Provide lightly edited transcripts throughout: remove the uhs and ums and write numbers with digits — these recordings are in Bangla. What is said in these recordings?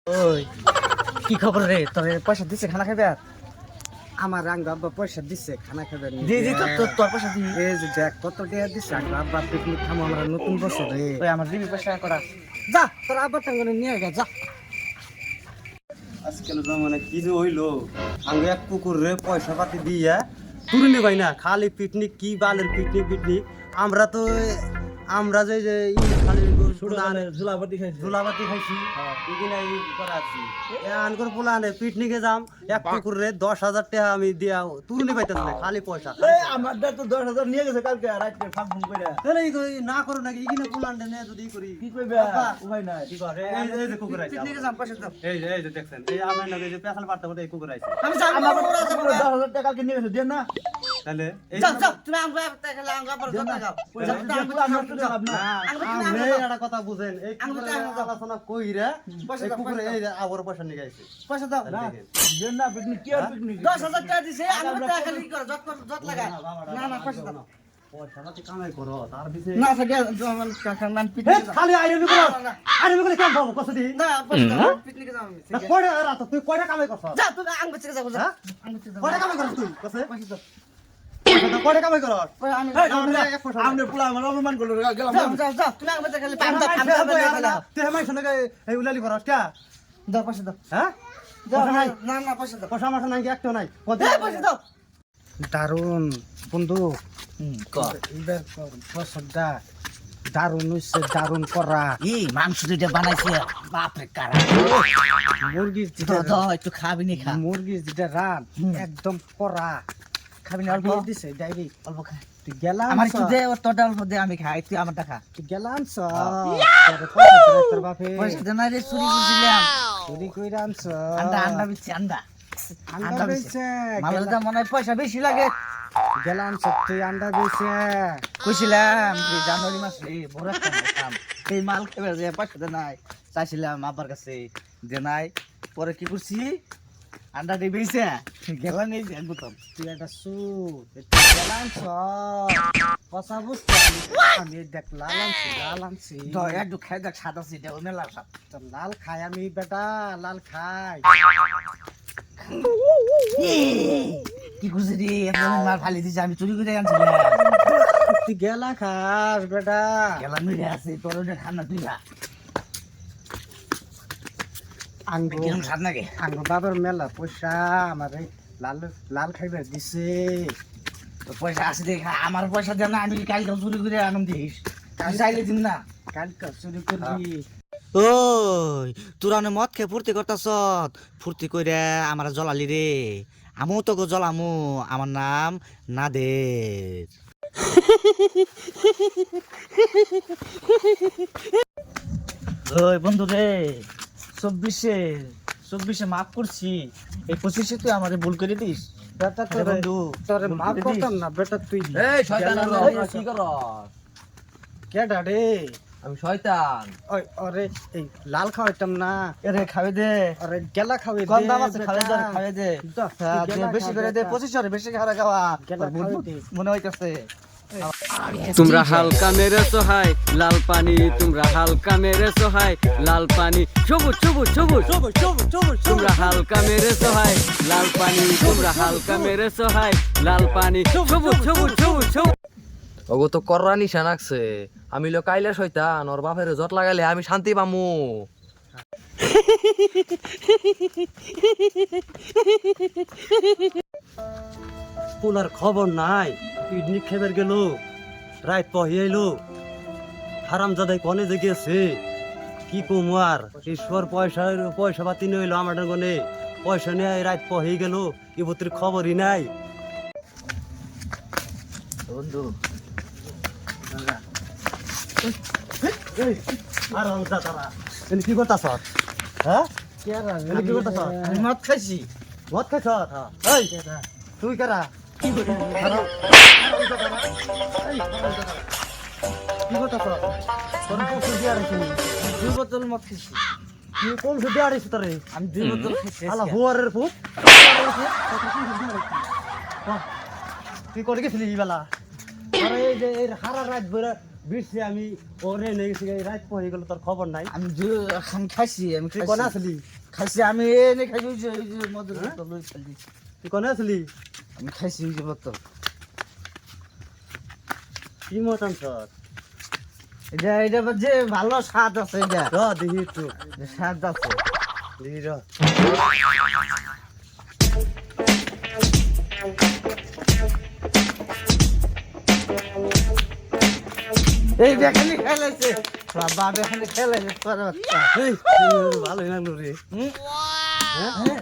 ওই কি খবর রে? তোর পয়সা দিছে খানা খাইবে? আমার আঙ্গ আব্বা পয়সা দিচ্ছে খানা খাবে দি দি তোর পয়সা দি। এই যে দেখ কত টাকা দিচ্ছে আঙ্গ আব্বা পিকনিক খামো আমরা নতুন বছর রে। ওই আমার দিবি পয়সা করা। যা তোর আব্বার টাঙ্গনে নিয়ে গা যা। আজকাল মানে কি যে হইলো আঙ্গে এক কুকুর রে পয়সা পাতি দিয়া তুরিনি ভাই না খালি পিকনিক কি বালের পিকনিক আমরা তো আমরা যে যে খালি ঝুলাবাতি খাইছে। ঝুলাবাতি খাইছি এখানে করা আছি আনকর পোলানে পিকনিকে যাম এক কুকুর রে 10,000 টাকা আমি দিয়া তুরিনি পাইতাম না খালি পয়সা আমার তো 10,000 নিয়ে গেছে কালকে রাতে ফাঁক ফোন করে। তাহলে এই না করো নাকি এখানে পোলানে নে যদি করি কি কইবে? উপায় নাই। কি করে এই যে কুকুর আইছে পিকনিকে যাম পয়সা দাও। এই যে দেখছেন এই আমার নাকি যে পেছাল পারতে পারতে এই কুকুর আইছে আমি যাম আমার আমার 10,000 টাকা কালকে নিয়ে গেছে দেন না। তাহলে এই যা যা তুমি আঙ্গ টাকা আঙ্গ আব্বার দেন না। টাকা পয়সা দিতে আমরা তো লাভ না। আপনি একটা কথা বুঝেন এই কুকুরের আলোচনা কইরা এই কুকুরে এই যে আবার পয়সা নিয়ে গেছে পয়সা দাও না দেন না পিকনিক কি আর পিকনিক? 10,000 টাকা দিছে আঙ্গ টাকা খালি কর যত লাগা না না পয়সা দাও পয়সাটা তো কামাই করো তার দিছে না থাকে আমার কাকা নাম হে, পিকনিকে খালি আইরবি করো আইরবি করে কেন পাবো কষ্ট দি না পয়সা দাও পিকনিকে যাম আমি না কয়টা রাত তুই কয়টা কামাই করছ যা তুমি আঙ্গ থেকে যাও যা হ্যাঁ? আঙ্গ থেকে যাও কয়টা কামাই করছ তুই কসে পয়সা দাও কয়টা কামাই করছ আমি আমরা পুলা আমার অপমান করলো গেলাম। যাও যাও যাও তুমি আঙ্গ থেকে খালি পাম দাও পাম দাও তুই মাইছ না এই উলালি করছ কে দাও পয়সা দাও হ্যাঁ দাও পয়সা নাই না না পয়সা দাও পয়সা মাসা নাই একটা নাই পয়সা দাও দারুন বন্ধু এবার পছন্দটা দারুন হইছে দারুন করা এই মাংস দুইটা বানাইছে বাপরে কারা। মুরগির তো যেটা তো একটু খাবি নি খা। মুরগির যেটা রান একদম করা খাবি না অল্প? খাইয়ে দিছে ডাইরেক্ট অল্প খা। তুই গেলাম আমার একটু দে ওর তোরটা অল্প দে আমি খাই তুই আমারটা খা। তুই গেলাম তোর বাপে পয়সা দে না রে চুরি করছিলাম। চুরি কইরা আনছ আন্ডা আন্ডা বিচ্ছে আন্ডা। আন্ডা বেচছে। বেচে মালের দাম মনে হয় পয়সা বেশি লাগে। গেলাম তুই আন্ডা বেচে কইছিলাম যে জানুয়ারি মাসে বড় একটা মাল খাম। এই মাল খেয়ে যে পয়সা দে নাই চাইছিলাম আব্বার কাছে যে নাই। পরে কি করছি আন্ডা দিয়ে বেচে গেলাম এই যে একদম। তুই একটা তুই গেলাম কথা বুঝতে আমি দেখ লাল আনছি তো একটু খাই দেখ সাদা সিটে ও মেলা সাপ। তো লাল খাই আমি বেটা লাল খাই কি করছি রে এত মাল ফালি দিছে আমি চুরি করে আনছিলাম। তুই গেলা খাস বেটা গেলাম মিলে আছে তোর ওটা খান না তুই খা। আঙ্গু কিরম স্বাদ নাকি? আঙ্গু বাবার মেলা পয়সা আমার এই লাল লাল খাইবে দিছে তো পয়সা আছে দেখা আমার পয়সা দেন না আমি কালকে চুরি করে আনন্দ দিস আমি চাইলে দিন না। কালকে চুরি করবি ওই তোরা মদ খেয়ে ফুর্তি করতাস ফুর্তি কইরা আমার জ্বলালি রে আমিও তোকে জ্বলামু আমার নাম নাদের। ওই বন্ধু রে 24-এ মাফ করছি এই 25-এ তুই আমাদের ভুল করে দিস। বেটা আরে বন্ধু তোরে মাফ করতাম না বেটা তুই এই শয়তান গেলা হলো, না, কি করস? কেডা রে আমি শয়তান। ওই ওরে এই লাল খাওয়াইতাম না এরে খাবে দে ওরে গেলা খাওয়াই কম দে দাম আছে খাবে দে বেটা। খাবে দে দাও, হ্যাঁ, তুই দে, গেলা বেশি খা, করে দে বেটা। 25 বেশি খাওয়া খাওয়া গেলা খাওয়াই দে। মনে হইতাছে। তোমরা হালকা মেরে সহায় লাল পানি, তোমরা হালকা মেরে সহায় লাল পানি, সবুজ সবুজ সবুজ তোমরা হালকা মেরে সহায় লাল পানি, তোমরা হালকা মেরে সহায় লাল পানি, সবুজ সবুজ সবুজ সবুজ। ওগো তো কররা নিশান আছে, আমি লো কাইলে শয়তান ওর বাপের জট লাগাইলে আমি শান্তি পামু। পোলার খবর নাই পিকনিক খেবার গেল রাত পহি আইলো হারামজাদাই কনে যে গেছে কি কুমার ঈশ্বর পয়সা পাতি নিয়ে এলো আমার গনে পয়সা নিয়ে রাত পহি গেল ইবতির খবরই নাই বন্ধু হারামজাদারা এনে কি করতাছ হ্যাঁ কেডা রে? এনে কি করতাছ আমি মদ খাইছি। মদ খাইছ এই তুই কারা কি করতাছ তোর পৌঁছে দিয়ে আড়াইছি 2 বোতল মদ খাইছি। তুই কোন সুদে আড়াইছি তোরে আমি 2 বোতল খাইছি আলা আজকে। হুয়ারের ফুট তুই করে গেছিলি বেলা আরে এই যে এই হারা রাত বেলা বিরছি আমি ওরে নিয়ে গেছি রাত পড়ে গেল তোর খবর নাই আমি আমি খাইছি আমি তুই কোন আসলি খাইছি আমি এনে খাইছি ওই যে মধুর বোতল ওই খাইছি তুই কোন আসলি আমি খাইছি ওই যে বোতল কি মতন তোর এটা যে ভালো স্বাদ আছে এটা র দেখি একটু স্বাদ আছে দেখি র এই দেখানি খেলাইছে বাবা দেখানি খেলাইছে তোর বাচ্চা এই ভালোই লাগলো রে হুম? হ্যাঁ হ্যাঁ?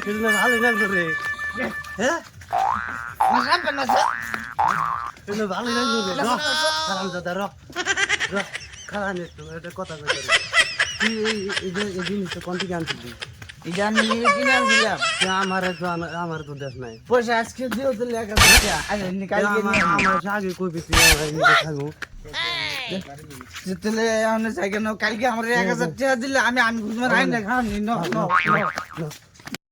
এটা ভালোই লাগলো রে হ্যাঁ মাসা বানাসা এটা ভালোই লাগলো রে র খারাপ দাদা র র খারাপ একটু এটা কথা কই তুই এই জিনিসটা কোন থেকে আনছিলি এটা আমি কিনে আনছিলাম আমার তো দেশ নাই পয়সা আজকে দিও তো লেখা দিচ্ছা আরে নিকাল আমার আগে কই বেশি নিজে থাকবো তাহলে আমি চাই কেন কালকে আমার 1000 টাকা দিলে আমি বুঝবার আইন না খাওনি